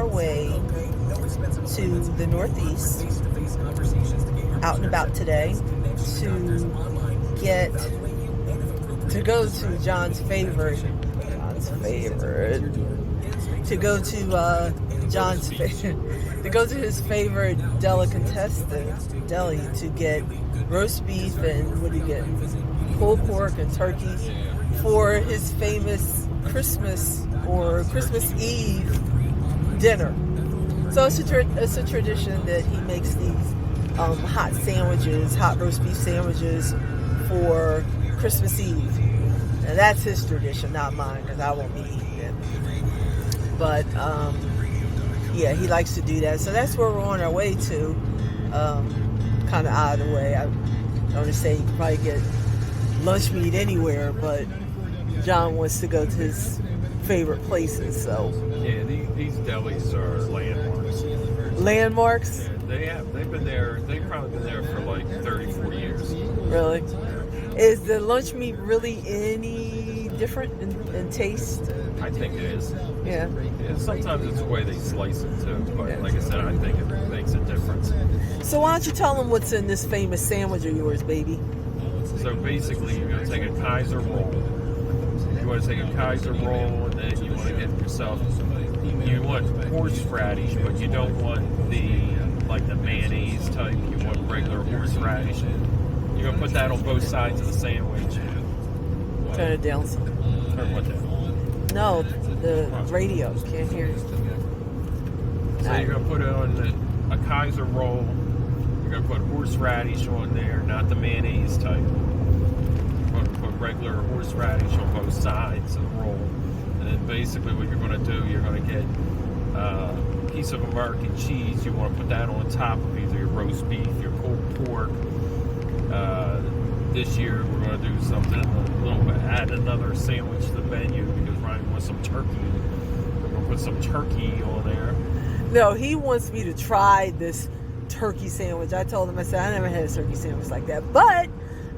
our way to the Northeast, out and about today, to go to John's favorite, to go to his favorite delicatessen deli to get roast beef and what do you get? Pulled pork and turkey for his famous Christmas or Christmas Eve dinner. So it's a tradition that he makes these hot roast beef sandwiches for Christmas Eve. And that's his tradition, not mine, because I won't be eating it. But yeah, he likes to do that. So that's where we're on our way to. Kind of out of the way. I don't want to say you can probably get lunch meat anywhere, but John wants to go to his favorite places. So yeah, these delis are landmarks. Landmarks? Yeah, they've been there. They've probably been there for like 30, 40 years. Really? Is the lunch meat really any different in taste? I think it is. Yeah. Sometimes it's the way they slice it too, but like I said, I think it makes a difference. So why don't you tell them what's in this famous sandwich of yours, baby? So basically, you're going to take a Kaiser roll. You want to take a Kaiser roll, and then you want to get yourself. You want horseradish, but you don't want the mayonnaise type. You want regular horseradish. You're going to put that on both sides of the sandwich. Turn it down some. Turn what down? No, the radio. Can't hear you. So you're going to put it on a Kaiser roll. You're going to put horseradish on there, not the mayonnaise type. You're going to put regular horseradish on both sides of the roll. And then basically what you're going to do, you're going to get a piece of American cheese. You want to put that on top of either your roast beef, your pulled pork. This year we're going to do something a little bit, add another sandwich to the menu because Ryan wants some turkey. We're going to put some turkey on there. No, he wants me to try this turkey sandwich. I told him, I said, I never had a turkey sandwich like that. But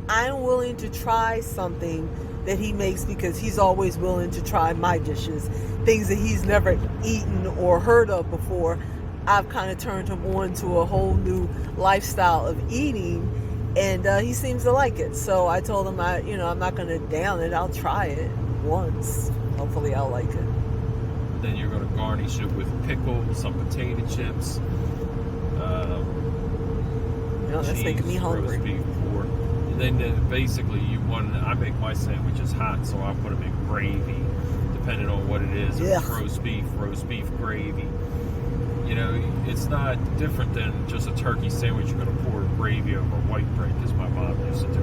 I'm willing to try something that he makes because he's always willing to try my dishes. Things that he's never eaten or heard of before. I've kind of turned him on to a whole new lifestyle of eating. And he seems to like it. So I told him, I'm not going to down it. I'll try it once. Hopefully I'll like it. Then you're going to garnish it with pickles, some potato chips. That's cheese, making me hungry. Roast beef, pork. And then basically I make my sandwiches hot, so I put them in gravy, depending on what it is. If it's roast beef gravy. You know, it's not different than just a turkey sandwich. You're going to pour gravy over white bread, because my mom used to do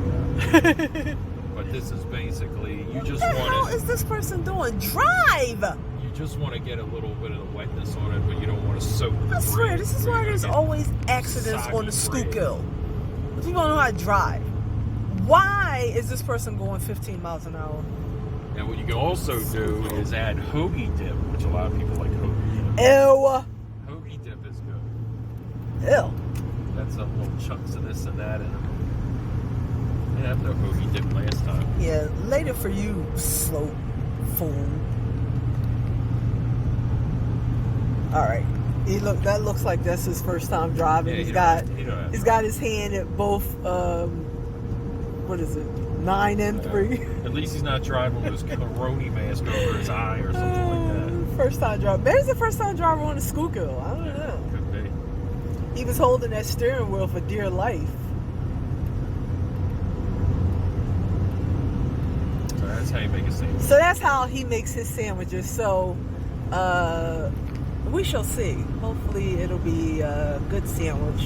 that. But this is basically, you just want to... What the hell is this person doing? Drive! You just want to get a little bit of the wetness on it, but you don't want to soak the I swear, bread. this is why there's always accidents on the Schuylkill. People don't know how to drive. Why is this person going 15 miles an hour? And what you can also do is add hoagie dip, which a lot of people like hoagie dip. Ew! Hoagie dip is good. Ew. That's a little chunks of this and that in it. I didn't have no hoagie dip last time. Yeah, later for you, slow fool. Alright. That looks like that's his first time driving. Yeah, he's got his hand at both what is it? 9 and 3. At least he's not driving with his Corona mask over his eye or something like that. First time driver. Maybe it's the first time driver on the Schuylkill. I don't know. Could be. He was holding that steering wheel for dear life. So that's how you make a sandwich. So that's how he makes his sandwiches. So we shall see. Hopefully it'll be a good sandwich.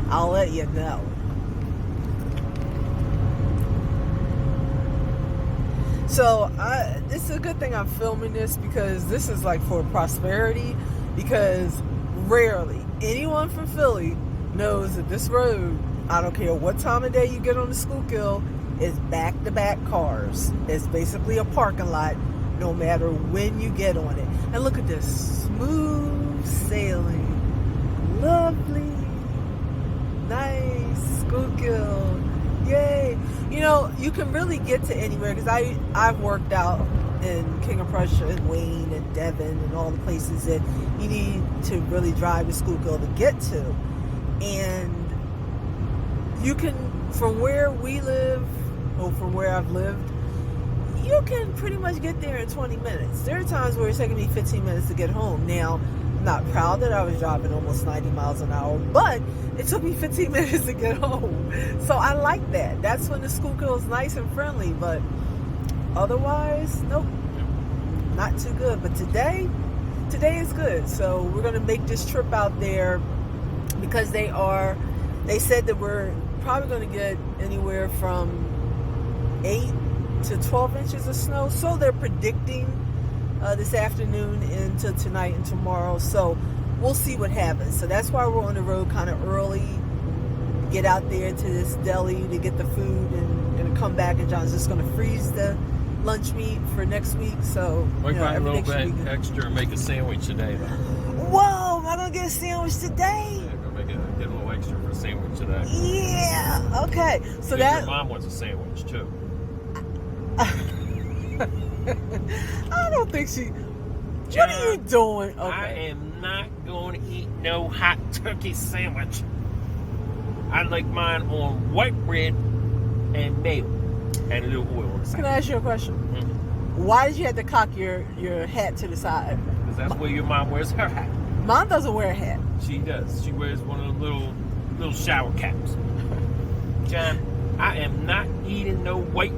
I'll let you know. So it's a good thing I'm filming this because this is like for prosperity, because rarely anyone from Philly knows that this road, I don't care what time of day you get on the Schuylkill, is back-to-back cars. It's basically a parking lot no matter when you get on it. And look at this, smooth sailing, lovely, nice Schuylkill. Yay. You know, you can really get to anywhere because I've worked out in King of Prussia and Wayne and Devon and all the places that you need to really drive to Schuylkill to get to. And you can, from where we live, or from where I've lived, you can pretty much get there in 20 minutes. There are times where it's taking me 15 minutes to get home. Now, I'm not proud that I was driving almost 90 miles an hour, but it took me 15 minutes to get home. So I like that. That's when the Schuylkill is nice and friendly, but otherwise, nope, not too good. But today is good. So we're going to make this trip out there because they said that we're probably going to get anywhere from 8 to 12 inches of snow. So they're predicting this afternoon into tonight and tomorrow. So we'll see what happens. So that's why we're on the road kind of early. Get out there to this deli to get the food and come back. And John's just going to freeze the lunch meat for next week. So might buy a little bit extra and make a sandwich today, though. Whoa, am I going to get a sandwich today? Yeah, go get a little extra for a sandwich today. Yeah, okay. So your mom wants a sandwich, too. I don't think she... John, what are you doing? Okay. I am not going to eat no hot turkey sandwich. I like mine on white bread and mayo and a little oil on the side. Can I ask you a question? Mm-hmm. Why did you have to cock your hat to the side? Because that's where your mom wears her hat. Mom doesn't wear a hat. She does. She wears one of the little shower caps. John, I am not eating no white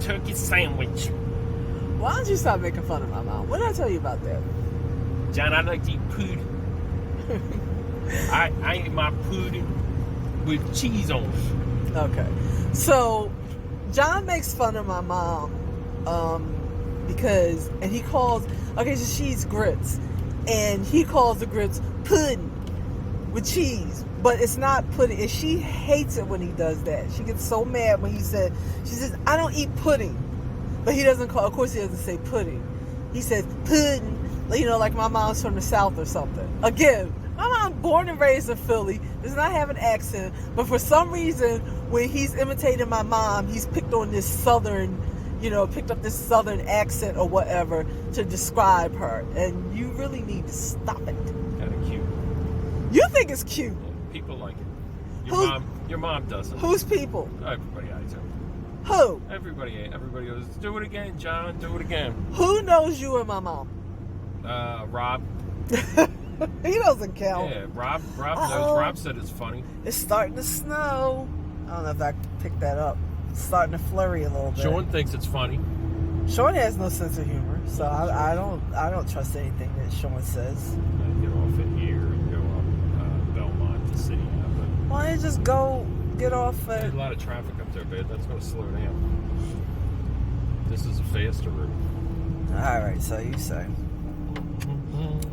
turkey sandwich. Why don't you stop making fun of my mom? What did I tell you about that? John, I like to eat pudding. I eat my pudding with cheese on it. Okay. So, John makes fun of my mom because, and he calls, okay, so she's grits. And he calls the grits pudding with cheese. But it's not pudding. And she hates it when he does that. She gets so mad when she says, I don't eat pudding. But he doesn't call, of course he doesn't say pudding. He says pudding, you know, like my mom's from the South or something. Again, my mom, born and raised in Philly, does not have an accent. But for some reason, when he's imitating my mom, he's picked on this Southern, picked up this Southern accent or whatever to describe her. And you really need to stop it. Kind of cute. You think it's cute? Yeah, people like it. Your mom doesn't. Who's people? Everybody I tell. Who? Everybody goes, do it again, John, do it again. Who knows you and my mom? Rob. He doesn't count. Yeah, Rob knows. Rob said it's funny. It's starting to snow. I don't know if I can pick that up. It's starting to flurry a little bit. Sean thinks it's funny. Sean has no sense of humor, so I don't trust anything that Sean says. Get off at here and go up Belmont to City now. Why don't you just go get off at... There's a lot of traffic up there, babe. That's going to slow down. This is a faster route. Alright, so you say.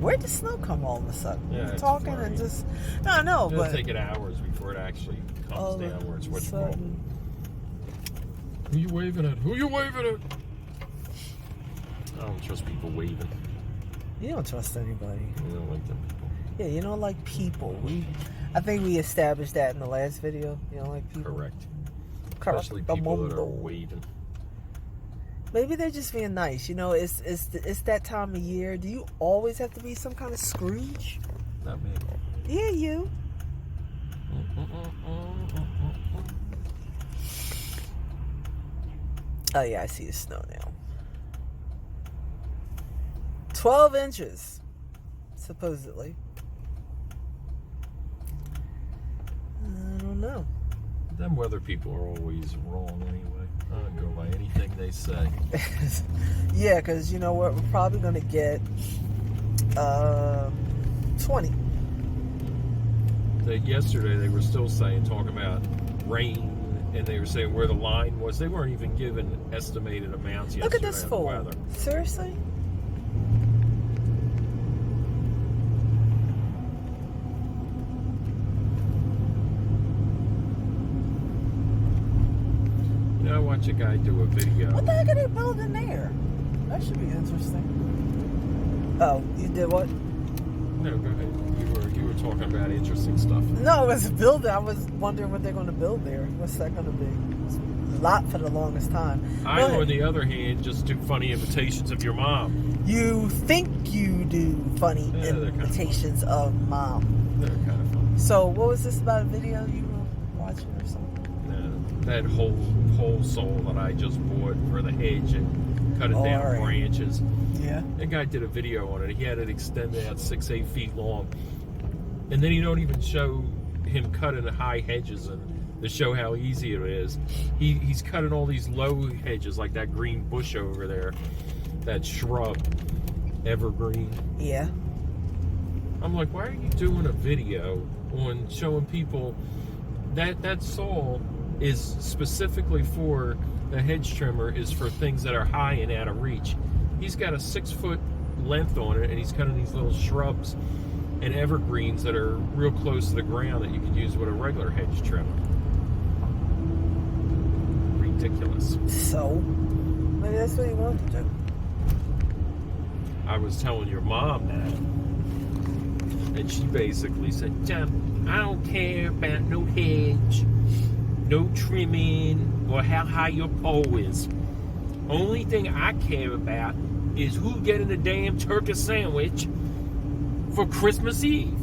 Where'd the snow come all of a sudden? Yeah, We're talking and just... No, I know, It'll but... take it hours before it actually comes down where it's what's wrong. Who you waving at? Who you waving at? I don't trust people waving. You don't trust anybody. You don't like them people. Yeah, you don't like people. I think we established that in the last video. You don't like people. Correct. Especially people that are waving. Maybe they're just being nice. It's that time of year. Do you always have to be some kind of Scrooge? Not me. Yeah, you. Oh yeah, I see the snow now. 12 inches, supposedly. I don't know. Them weather people are always wrong anyway. I don't go by anything they say. Yeah, because you know what? We're probably going to get 20. Yesterday they were still talking about rain, and they were saying where the line was. They weren't even given estimated amounts yesterday. Look at this fool. Weather. Seriously? I watch a guy do a video. What the heck are they building there? That should be interesting. Oh, you did what? No, go ahead. You were talking about interesting stuff. No, it was a building. I was wondering what they're going to build there. What's that going to be? lot for the longest time. I, on the other hand, just do funny imitations of your mom. You think you do funny imitations of mom. They're kind of funny. So, what was this about a video you were watching or something? That whole saw that I just bought for the hedge and cut it down branches. Yeah. That guy did a video on it. He had it extended out 6-8 feet long. And then he don't even show him cutting the high hedges and to show how easy it is. He's cutting all these low hedges, like that green bush over there, that shrub, evergreen. Yeah. I'm like, why are you doing a video on showing people that saw is specifically for the hedge trimmer, is for things that are high and out of reach. He's got a 6-foot length on it, and he's cutting these little shrubs and evergreens that are real close to the ground that you could use with a regular hedge trimmer. Ridiculous. So, maybe that's what he wanted to do. I was telling your mom that, and she basically said, John, I don't care about no hedge, no trimming, or how high your pole is. Only thing I care about is who getting a damn turkey sandwich for Christmas Eve.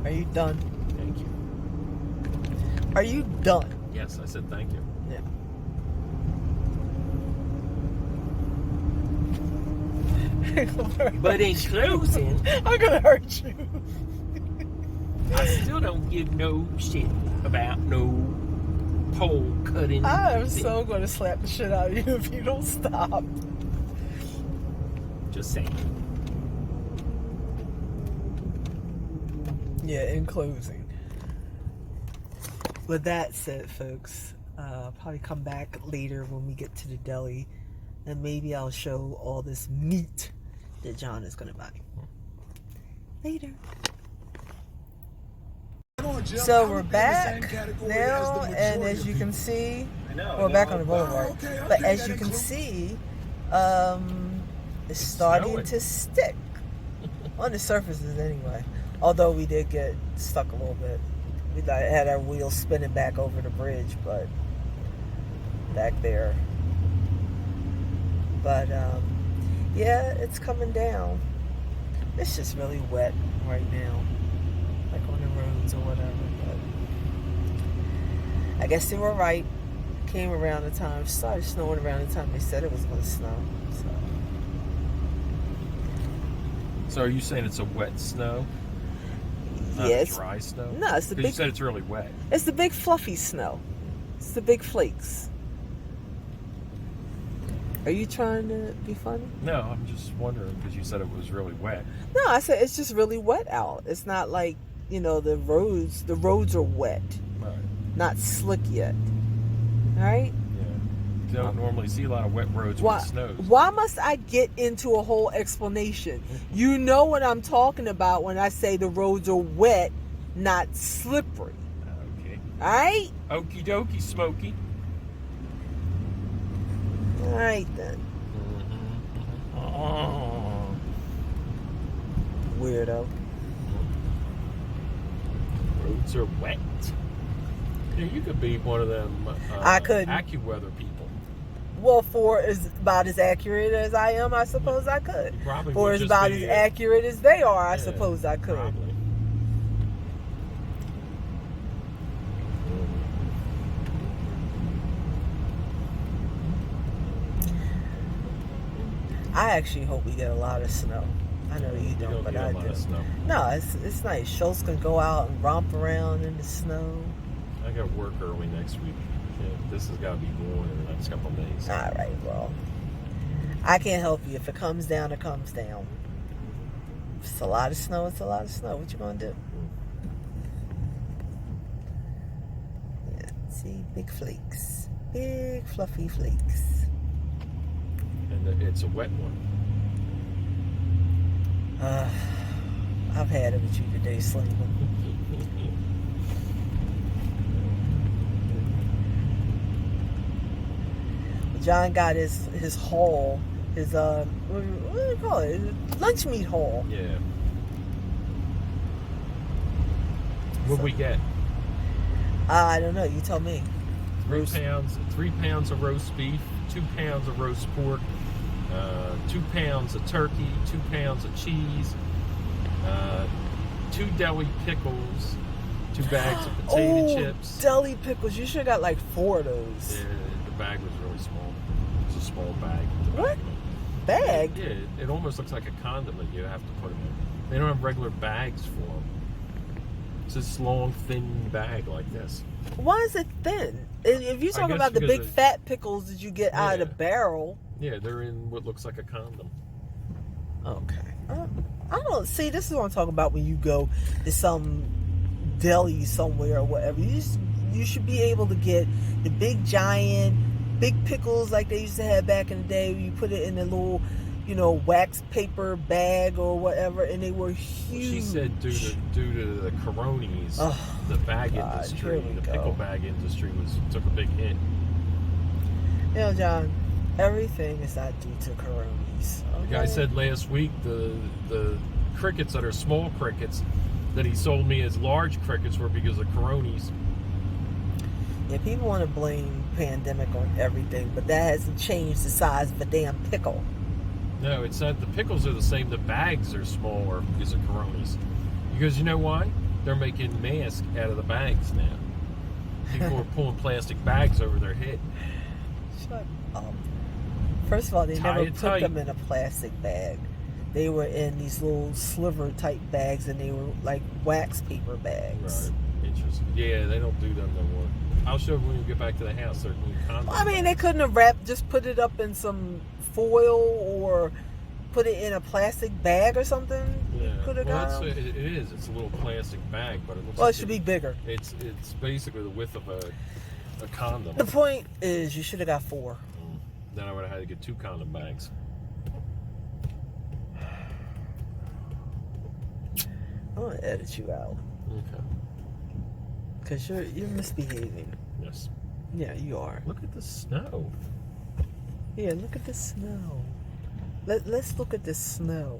Are you done? Thank you. Are you done? Yes, I said thank you. Yeah. But in closing, I'm gonna hurt you. I still don't give no shit about no pole cutting. I am so gonna slap the shit out of you if you don't stop. Just saying. Yeah, in closing. With that said, folks, I'll probably come back later when we get to the deli, and maybe I'll show all this meat that John is gonna buy. Later. So we're back now, and as you can see, we're back on the boulevard. But as you can see, it's starting to stick on the surfaces anyway. Although we did get stuck a little bit. We had our wheels spinning back over the bridge, but back there. But yeah, it's coming down. It's just really wet right now, like on the roads or whatever. But I guess they were right. Came around the time, started snowing around the time they said it was going to snow. So are you saying it's a wet snow? Not Yes. dry snow? No, it's the big. You said it's really wet. It's the big fluffy snow. It's the big flakes. Are you trying to be funny? No, I'm just wondering because you said it was really wet. No, I said it's just really wet out. It's not like, the roads. The roads are wet, Right. not slick yet. All right? Yeah. You don't normally see a lot of wet roads when it snows. Why must I get into a whole explanation? You know what I'm talking about when I say the roads are wet, not slippery. Okay. All right? Okie dokie, Smokey. All right, then. Oh. Weirdo. Roads are wet. Yeah, you could be one of them I couldn't. AccuWeather people. Well, for about as accurate as I am, I suppose I could. You probably For would as just about be as accurate as they are, I suppose I could. Probably. I actually hope we get a lot of snow. I know you don't, but I do. Snow. No, it's nice. Schultz can go out and romp around in the snow. I got work early next week. Yeah, this has got to be warm in the next couple of days. All right, well, I can't help you. If it comes down, it comes down. If it's a lot of snow, it's a lot of snow. What you gonna do? Yeah, see, big flakes, big fluffy flakes. And it's a wet one. I've had it with you today, Slim. John got his haul, his what do you call it? Lunch meat haul. Yeah. What we get? I don't know. You tell me. 3 pounds of roast beef, 2 pounds of roast pork, 2 pounds of turkey, 2 pounds of cheese, 2 deli pickles, 2 bags of potato chips. Deli pickles. You should have got like 4 of those. Yeah, the bag was really small. It's a small bag. What? Bag? Yeah, it almost looks like a condiment you have to put them in. They don't have regular bags for them. It's this long, thin bag like this. Why is it thin? If you're talking about the big fat pickles that you get out of the barrel. Yeah, they're in what looks like a condom. Okay. I don't see. This is what I'm talking about when you go to some deli somewhere or whatever. You should be able to get the big giant, big pickles like they used to have back in the day. Where you put it in a little, wax paper bag or whatever, and they were huge. She said due to the coronis, the bag industry, the pickle bag industry took a big hit. John, everything is not due to coronis. Okay? The guy said last week the crickets that are small crickets that he sold me as large crickets were because of coronis. Yeah, people want to blame pandemic on everything, but that hasn't changed the size of a damn pickle. No, it said the pickles are the same. The bags are smaller because of coronis. Because you know why? They're making masks out of the bags now. People are pulling plastic bags over their head. Shut up. First of all, they never put them in a plastic bag. They were in these little sliver type bags, and they were like wax paper bags. Right. Interesting. Yeah, they don't do them no more. I'll show you when we get back to the house. They couldn't have just put it up in some foil or put it in a plastic bag or something. Yeah. It is. It's a little plastic bag, but it looks. Well, it should be bigger. It's basically the width of a condom. The point is, you should have got 4. Then I would have had to get 2 condom bags. I'm gonna edit you out. Okay. Because you're misbehaving. Yes. Yeah, you are. Look at the snow. Yeah, look at the snow. Let's look at the snow.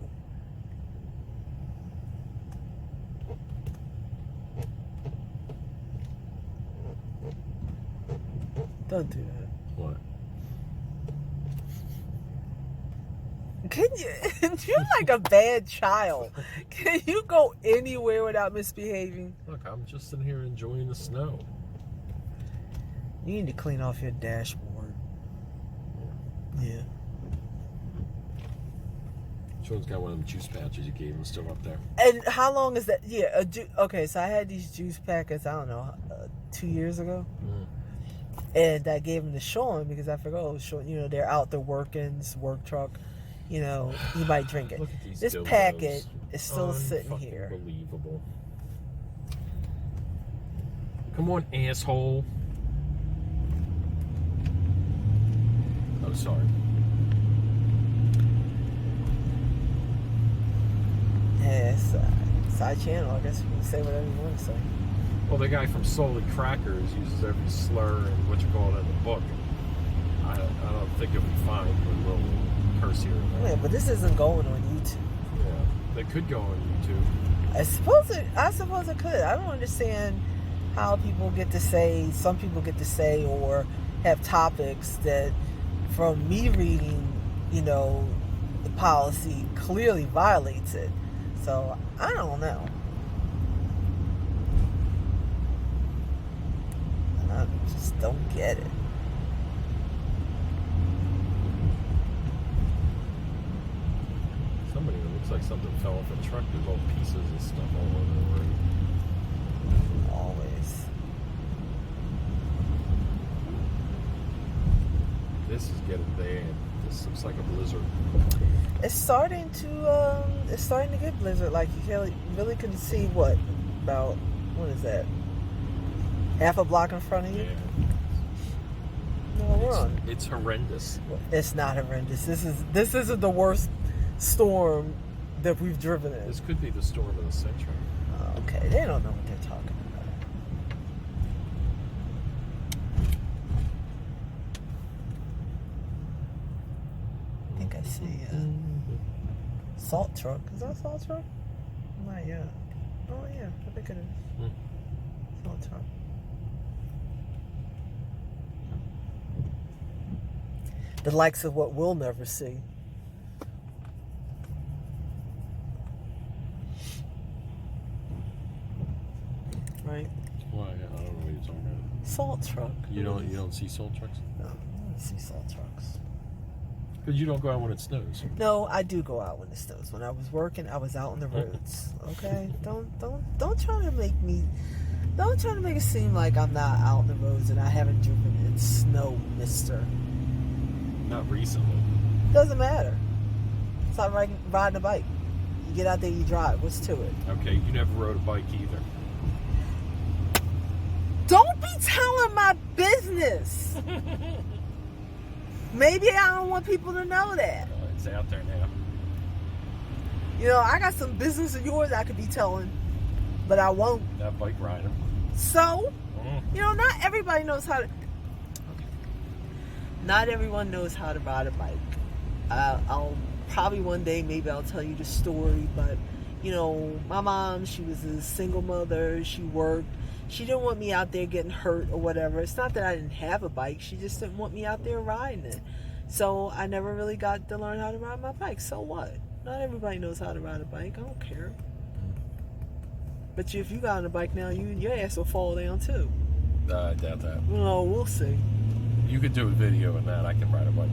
Don't do that. What? Can you? You're like a bad child. Can you go anywhere without misbehaving? Look, I'm just in here enjoying the snow. You need to clean off your dashboard. Yeah. Sean's got one of them juice pouches you gave him still up there. And how long is that? Yeah. Okay, so I had these juice packets, I don't know, 2 years ago. And I gave them to Sean because I forgot, Sean, they're out there working, this work truck. He might drink it. Look at these this dildos. packet is still sitting here. Unbelievable. Come on, asshole. Oh, sorry. Yeah, it's a side channel. I guess you can say whatever you want to say. Well, the guy from Solid Crackers uses every slur and what you call it in the book. I don't think it'll be fine for a little curse here and there. Yeah, but this isn't going on YouTube. Yeah, they could go on YouTube. I suppose it could. I don't understand how people get to say, some people get to say or have topics that from me reading, the policy clearly violates it. So, I don't know. I just don't get it. Somebody, it looks like something fell off a truck. There's all pieces and stuff all over the road. Always. This is getting bad. This looks like a blizzard. It's starting to get blizzard. Like you really can see what is that? Half a block in front of you? Yeah. No, it's horrendous. It's not horrendous. This isn't the worst storm that we've driven in. This could be the storm of the century. Oh, okay, they don't know what they're talking about. I think I see a salt truck. Is that a salt truck? Not yet. Oh yeah, I think it is. Long time. The likes of what we'll never see. Right? Why? I don't know what you're talking about. Salt truck. You don't see salt trucks? No, I don't see salt trucks. Because you don't go out when it snows. No, I do go out when it snows. When I was working, I was out on the roads. Okay? Don't try to make it seem like I'm not out on the roads and I haven't driven in snow, mister. Not recently. Doesn't matter. It's like riding a bike. You get out there, you drive. What's to it? Okay, you never rode a bike either. Don't be telling my business. Maybe I don't want people to know that. It's out there now. You know, I got some business of yours I could be telling, but I won't. Not bike riding. So, you know, not everybody knows how to. Not everyone knows how to ride a bike. I'll probably one day, maybe I'll tell you the story, but, you know, my mom, she was a single mother. She worked. She didn't want me out there getting hurt or whatever. It's not that I didn't have a bike. She just didn't want me out there riding it. So I never really got to learn how to ride my bike. So what? Not everybody knows how to ride a bike. I don't care. But if you got on a bike now, your ass will fall down too. I doubt that. Well, we'll see. You could do a video on that. I can ride a bike.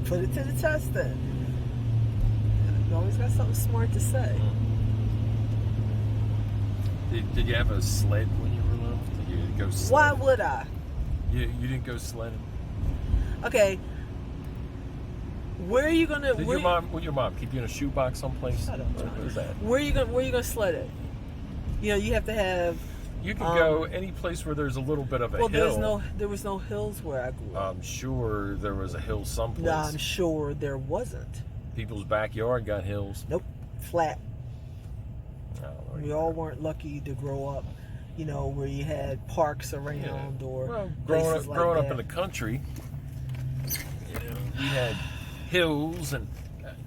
Put it to the test then. You always got something smart to say. Did you have a sled when you were little? Did you go sledding? Why would I? You didn't go sledding? Okay. Where are you gonna? Did your mom keep you in a shoebox someplace? Shut up, John. What is that? Where are you gonna sled it? You know, you have to have. You can go any place where there's a little bit of a hill. There was no hills where I grew up. I'm sure there was a hill someplace. No, I'm sure there wasn't. People's backyard got hills. Nope, flat. Oh, We all weren't lucky to grow up, you know, where you had parks around or places like growing that. up in the country, you know, we had hills, and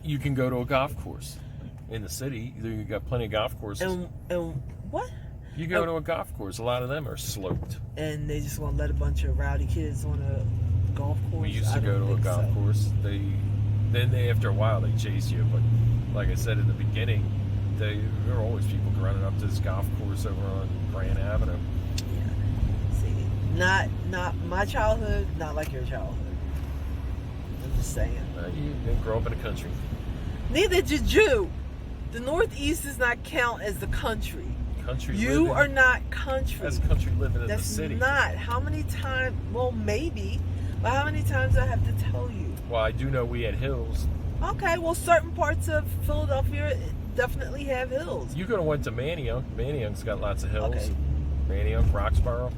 you can go to a golf course. In the city, you got plenty of golf courses. And what? You go to a golf course. A lot of them are sloped. And they just want to let a bunch of rowdy kids on a golf course. We used to go to a golf course. Then after a while they chase you. But like I said in the beginning, there were always people running up to this golf course over on Grand Avenue. Yeah. See, not my childhood, not like your childhood. I'm just saying. You didn't grow up in the country. Neither did you. The Northeast does not count as the country. You living, are not country. That's country living in That's the city. Not. How many times? Well, maybe. But how many times do I have to tell you? Well, I do know we had hills. Okay. Well, certain parts of Philadelphia definitely have hills. You could have went to Manayunk. Manayunk's got lots of hills. Okay. Manayunk, Roxborough.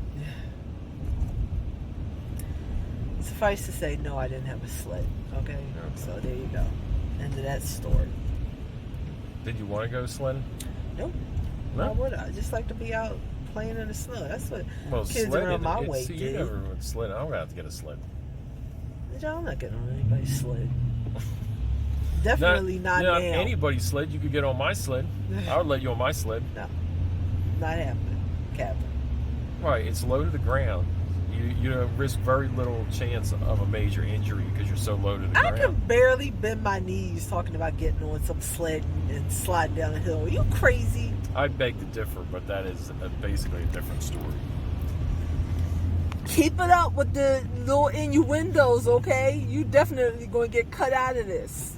Suffice to say, no, I didn't have a sled. Okay. So there you go. End of that story. Did you want to go sledding? Nope. No? Why would I? I just like to be out playing in the snow. That's what kids sledding, around my weight you do. never went sledding. I'm going to have to get a sled. I'm not getting on anybody's sled. Definitely not now. Anybody's sled. You could get on my sled. I would let you on my sled. No. Not happening, Captain. Right. It's low to the ground. You risk very little chance of a major injury because you're so low to the ground. I can barely bend my knees talking about getting on some sled and sliding down a hill. Are you crazy? I beg to differ, but that is basically a different story. Keep it up with the little innuendos, okay? You definitely going to get cut out of this.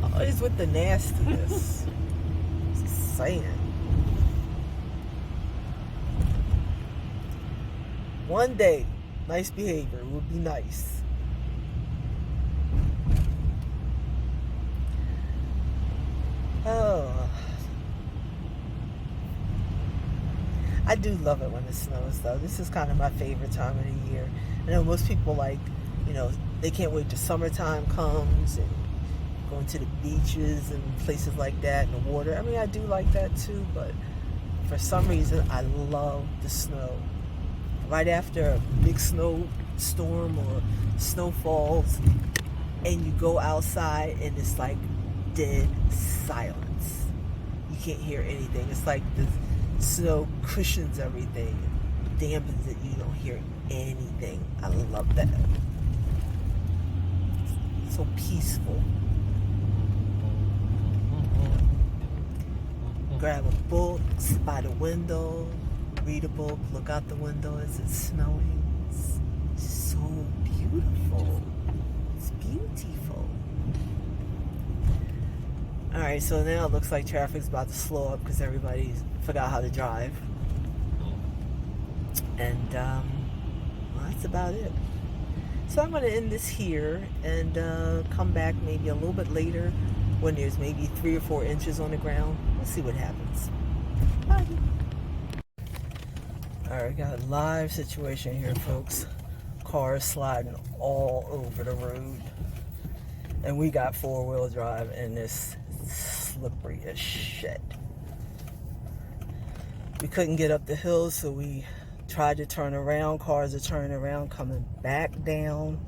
Always with the nastiness. Just saying. One day, nice behavior would be nice. Oh. I do love it when it snows, though. This is kind of my favorite time of the year. I know most people they can't wait till summertime comes and going to the beaches and places like that and the water. I mean, I do like that too, but for some reason, I love the snow. Right after a big snowstorm or snow falls and you go outside and it's like dead silence. You can't hear anything. It's like the snow cushions everything, dampens it. You don't hear anything. I love that. So peaceful. Grab a book by the window, read a book, look out the window as it's snowing. It's so beautiful. It's beautiful. Alright, so now it looks like traffic's about to slow up because everybody forgot how to drive. And, well, that's about it. So I'm going to end this here and come back maybe a little bit later when there's maybe 3 or 4 inches on the ground. We'll see what happens. Bye. Alright, got a live situation here, folks. Cars sliding all over the road. And we got 4-wheel drive and it's slippery as shit. We couldn't get up the hill, so we tried to turn around. Cars are turning around, coming back down.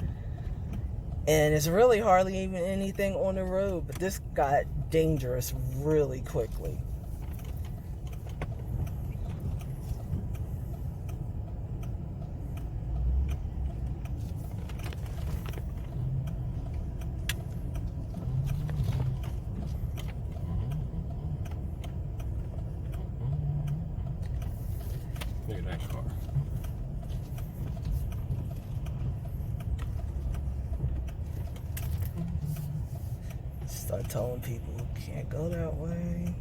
And it's really hardly even anything on the road, but this got dangerous really quickly. Look at that car. Start telling people can't go that way.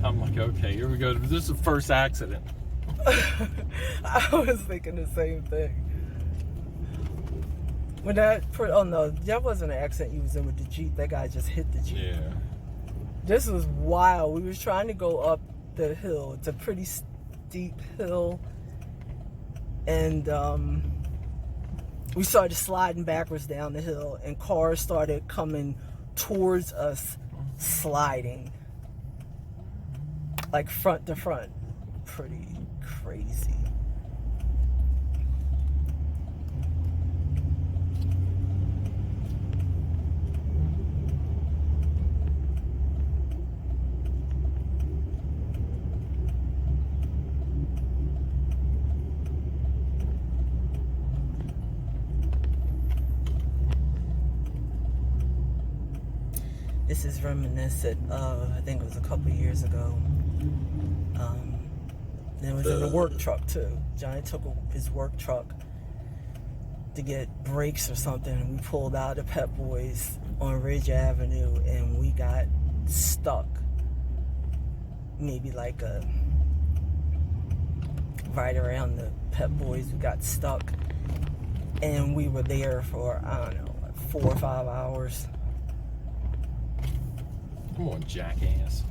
I'm like, okay, here we go. This is the first accident. I was thinking the same thing. When oh no, that wasn't an accident you was in with the Jeep. That guy just hit the Jeep. Yeah. This was wild. We was trying to go up the hill. It's a pretty steep hill. And we started sliding backwards down the hill and cars started coming towards us sliding. Like front to front. Pretty crazy. This is reminiscent of, I think it was a couple years ago. And it was in a work truck too. Johnny took his work truck to get brakes or something, and we pulled out the Pep Boys on Ridge Avenue, and we got stuck. Maybe like right around the Pep Boys, we got stuck, and we were there for, I don't know, like 4 or 5 hours. Come on, jackass.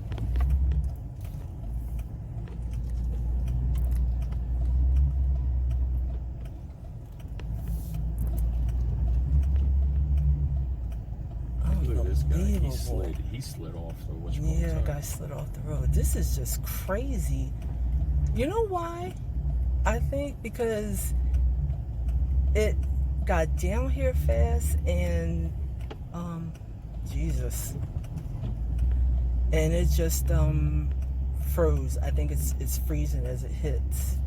Look at this guy. He slid off the whatchamacallit. Yeah, guy slid off the road. This is just crazy. You know why? I think because it got down here fast and Jesus. And it just froze. I think it's freezing as it hits.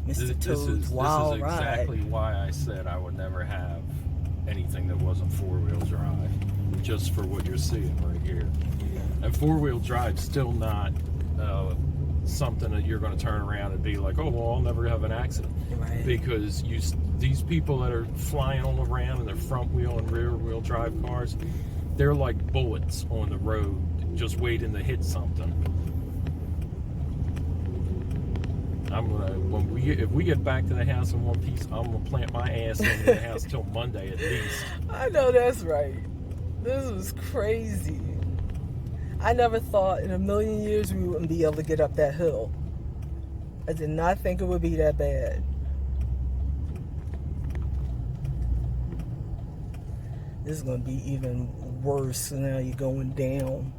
Mr. Toad's wild ride. This is exactly why I said I would never have anything that wasn't 4-wheel drive, just for what you're seeing right here. And 4-wheel drive's still not something that you're going to turn around and be like, oh, well, I'll never have an accident. Right. Because these people that are flying all around in their front wheel and rear wheel drive cars, they're like bullets on the road, just waiting to hit something. I'm gonna if we get back to the house in one piece, I'm gonna plant my ass into the house till Monday at least. I know that's right. This was crazy. I never thought in a million years we wouldn't be able to get up that hill. I did not think it would be that bad. This is going to be even worse now you're going down.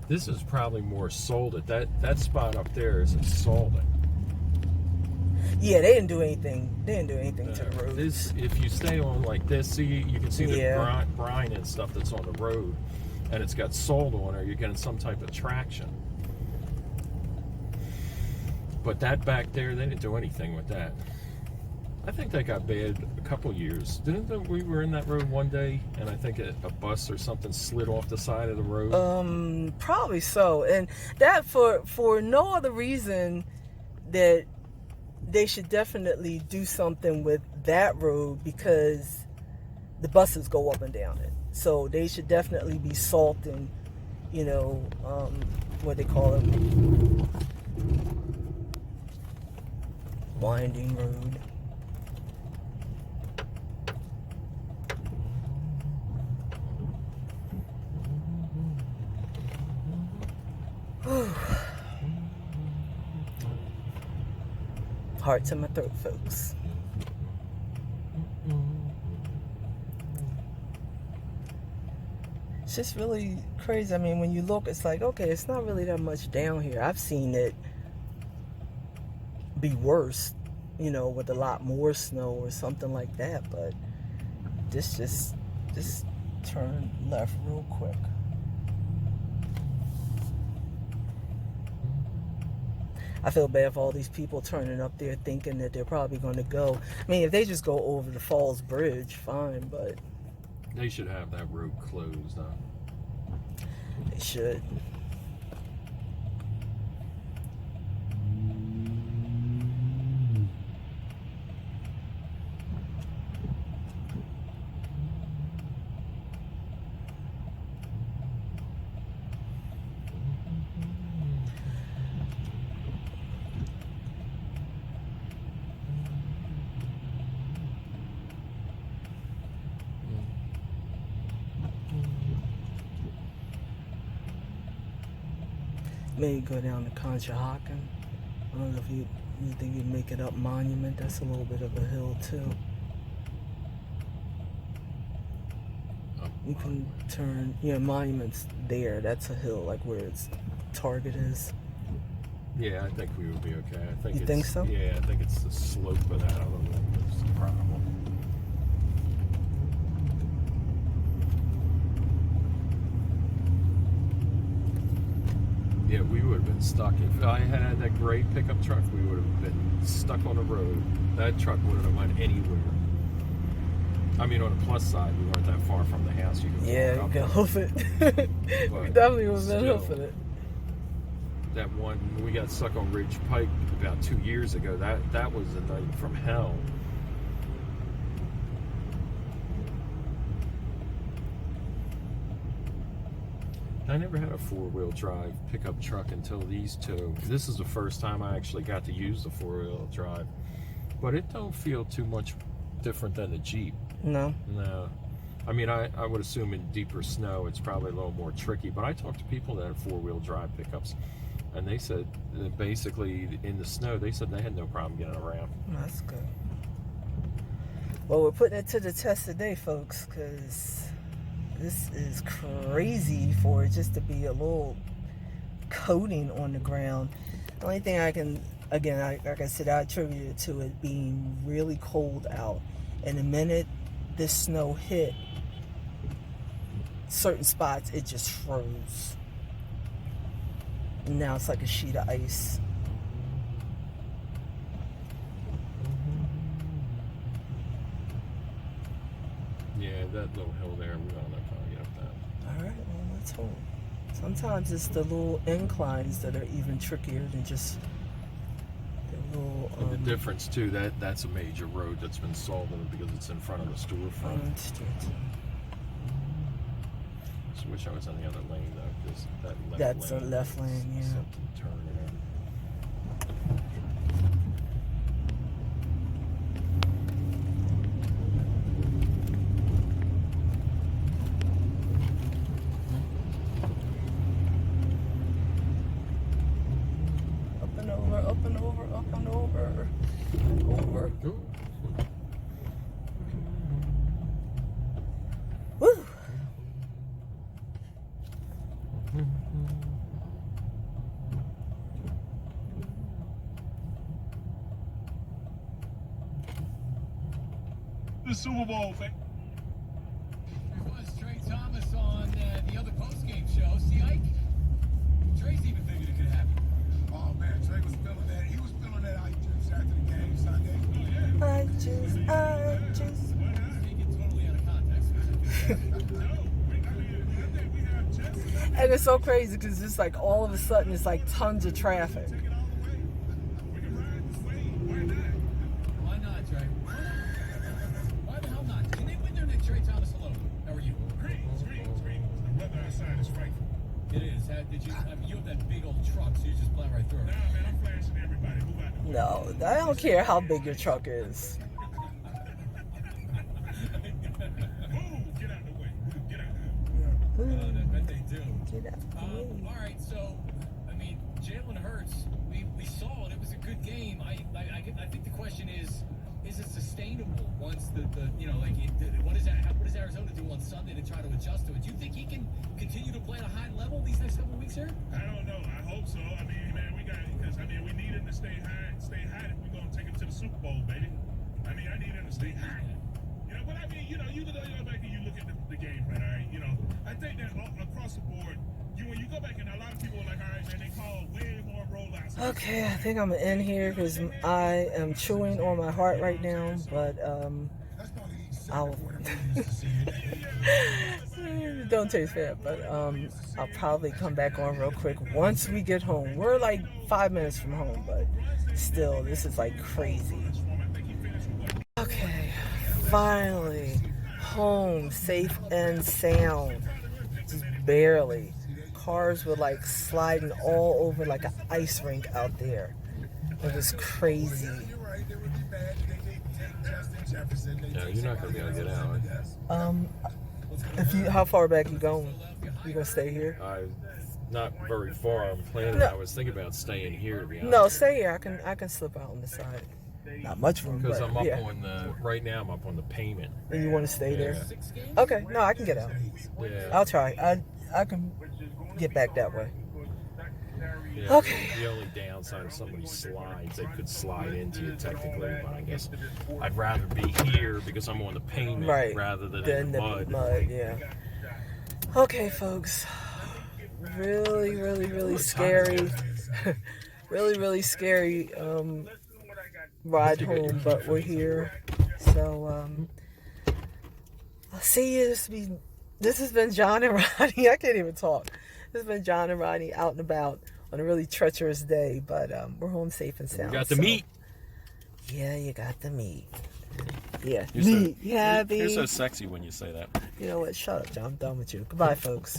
This is probably more salted. That spot up there isn't salted. Yeah, they didn't do anything. They didn't do anything to the road. This, if you stay on like this, see, you can see the brine and stuff that's on the road, and it's got salt on it. You're getting some type of traction. But that back there, they didn't do anything with that. I think that got bad a couple years. We were in that road one day, and I think a bus or something slid off the side of the road? Probably so. And that for no other reason that they should definitely do something with that road, because the buses go up and down it. So they should definitely be salting, you know, what they call it, winding road. Heart to my throat, folks. It's just really crazy. I mean, when you look, it's like, okay, it's not really that much down here. I've seen it be worse, you know, with a lot more snow or something like that. But this just turn left real quick. I feel bad for all these people turning up there thinking that they're probably going to go. I mean, if they just go over the Falls Bridge, fine, but... They should have that road closed, huh? They should. Maybe go down to Conshohocken. I don't know if you think you'd make it up Monument. That's a little bit of a hill too. You can turn, Monument's there. That's a hill, like where its Target is. Yeah, I think we would be okay. You think so? Yeah, I think it's the slope of that. I don't know if it's the problem. Yeah, we would have been stuck. If I had that gray pickup truck, we would have been stuck on the road. That truck wouldn't have went anywhere. I mean, on the plus side, we weren't that far from the house. You could you can hoof it. We definitely would have been hoofing it. That one, we got stuck on Ridge Pike about 2 years ago. That was a night from hell. I never had a four-wheel drive pickup truck until these two. This is the first time I actually got to use the four-wheel drive. But it don't feel too much different than the Jeep. No. No. I mean, I would assume in deeper snow it's probably a little more tricky. But I talked to people that had four-wheel drive pickups, and they said that basically in the snow, they said they had no problem getting around. That's good. Well, we're putting it to the test today, folks, because this is crazy for it just to be a little coating on the ground. The only thing I can, again, like I said, I attribute it to it being really cold out. And the minute this snow hit certain spots, it just froze. And now it's like a sheet of ice. Yeah, that little hill there, we don't know if I'll get up that. All right, well, let's hope. Sometimes it's the little inclines that are even trickier than just the little... the difference, too, that's a major road that's been salted because it's in front of the storefront. Just wish I was on the other lane, though, because that left that's lane... a left lane, yeah. Something turning in. the Super Bowl, man. There was Trey Thomas on the other post-game show. See, Ike, Trey's even figured it could happen. Oh, man, Trey was feeling that. He was feeling that eye juice after the game Sunday. I just. Take it totally out of context. And it's so crazy because it's like all of a sudden it's like tons of traffic. Why not, Trey? Why the hell not? Can they win there next Trey Thomas? Hello. How are you? Great. The weather outside is frightful. It is. You have that big old truck, so you just plow right through it. Nah, man, I'm flashing everybody. Move out the way. No, I don't care how big your truck is. Move, get out the way. Get out. I bet they do. Get out the way. All right, so, I mean, Jalen Hurts, we saw it. It was a good game. I think the question is it sustainable once what does Arizona do on Sunday to try to adjust to it? Do you think he can continue to play at a high level these next couple of weeks here? I don't know. I hope so. I mean, man, we need him to stay high if we're going to take him to the Super Bowl, baby. I mean, I need him to stay high. But I mean, you go back and you look at the game plan, all right? I think that across the board, when you go back and a lot of people are like, all right, man, they call way more rollouts. Okay, I think I'm in here because I am chewing on my heart right now, but I'll don't taste bad, but I'll probably come back on real quick once we get home. We're like 5 minutes from home, but still, this is like crazy. Okay, finally home, safe and sound. Just barely. Cars were like sliding all over like an ice rink out there. It was crazy. No, you're not going to be able to get out. How far back you going? You gonna stay here? Not very far. I'm planning. No. I was thinking about staying here, to be honest. No, stay here. I can slip out on the side. Not much room, Because but I'm up yeah. on right now I'm up on the payment. And you want to stay there? Yeah. Okay, no, I can get out. Yeah. I'll try. I can get back that way. Yeah, Okay. The only downside if somebody slides, they could slide into you technically, but I guess I'd rather be here because I'm on the payment Right. rather than Then in the the mud. mud, yeah. Okay, folks. Really, really, really scary. really scary ride home, but we're here. So I'll see you. This has been John and Ronnie. I can't even talk. This has been John and Ronnie out and about on a really treacherous day, but we're home safe and sound. We got the meat. Yeah, you got the meat. Yeah, You're meat. Happy. You're so sexy when you say that. You know what? Shut up, John. I'm done with you. Goodbye, folks.